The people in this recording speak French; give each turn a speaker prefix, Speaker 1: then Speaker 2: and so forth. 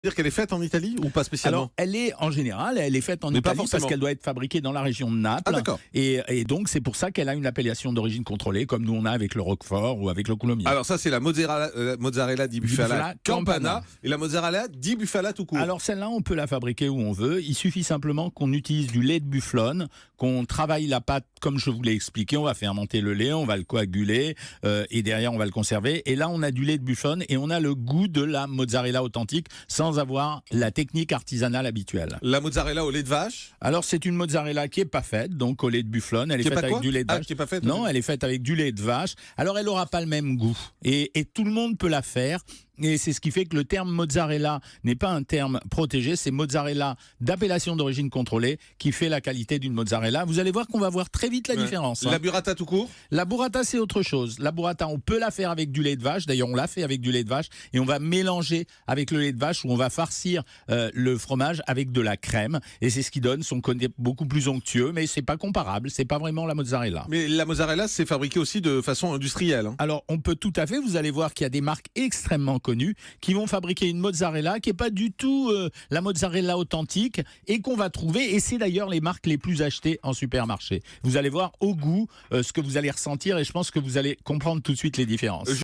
Speaker 1: Dire qu'elle est faite en Italie ou pas spécialement?
Speaker 2: Alors, elle est en général, elle est faite en
Speaker 1: Mais pas
Speaker 2: Italie parce
Speaker 1: forcément.
Speaker 2: qu'elle doit être fabriquée dans la région de Naples.
Speaker 1: Ah, d'accord.
Speaker 2: Et donc, c'est pour ça qu'elle a une appellation d'origine contrôlée, comme nous on a avec le Roquefort ou avec le Coulommiers.
Speaker 1: Alors ça, c'est la mozzarella di Bufala Campana et la mozzarella di Bufala tout court.
Speaker 2: Alors celle-là, on peut la fabriquer où on veut. Il suffit simplement qu'on utilise du lait de bufflone, qu'on travaille la pâte comme je vous l'ai expliqué. On va fermenter le lait, on va le coaguler et derrière on va le conserver. Et là, on a du lait de bufflone et on a le goût de la mozzarella authentique sans avoir la technique artisanale habituelle.
Speaker 1: La mozzarella au lait de vache.
Speaker 2: Alors c'est une mozzarella qui est pas faite, donc au lait de bufflone. Elle est
Speaker 1: Qui est
Speaker 2: faite
Speaker 1: pas
Speaker 2: avec
Speaker 1: quoi
Speaker 2: du lait de
Speaker 1: Ah,
Speaker 2: vache.
Speaker 1: qui est pas faite.
Speaker 2: Non, elle est faite avec du lait de vache. Alors elle aura pas le même goût et tout le monde peut la faire. Et c'est ce qui fait que le terme mozzarella n'est pas un terme protégé, c'est mozzarella d'appellation d'origine contrôlée qui fait la qualité d'une mozzarella. Vous allez voir qu'on va voir très vite la différence.
Speaker 1: La burrata tout court.
Speaker 2: La burrata, c'est autre chose. La burrata, on peut la faire avec du lait de vache. D'ailleurs, on l'a fait avec du lait de vache et on va mélanger avec le lait de vache où on va farcir le fromage avec de la crème. Et c'est ce qui donne son côté beaucoup plus onctueux, mais c'est pas comparable. C'est pas vraiment la mozzarella.
Speaker 1: Mais la mozzarella, c'est fabriqué aussi de façon industrielle.
Speaker 2: Alors, on peut tout à fait, vous allez voir qu'il y a des marques extrêmement connues qui vont fabriquer une mozzarella qui n'est pas du tout la mozzarella authentique et qu'on va trouver, et c'est d'ailleurs les marques les plus achetées en supermarché. Vous allez voir au goût ce que vous allez ressentir et je pense que vous allez comprendre tout de suite les différences.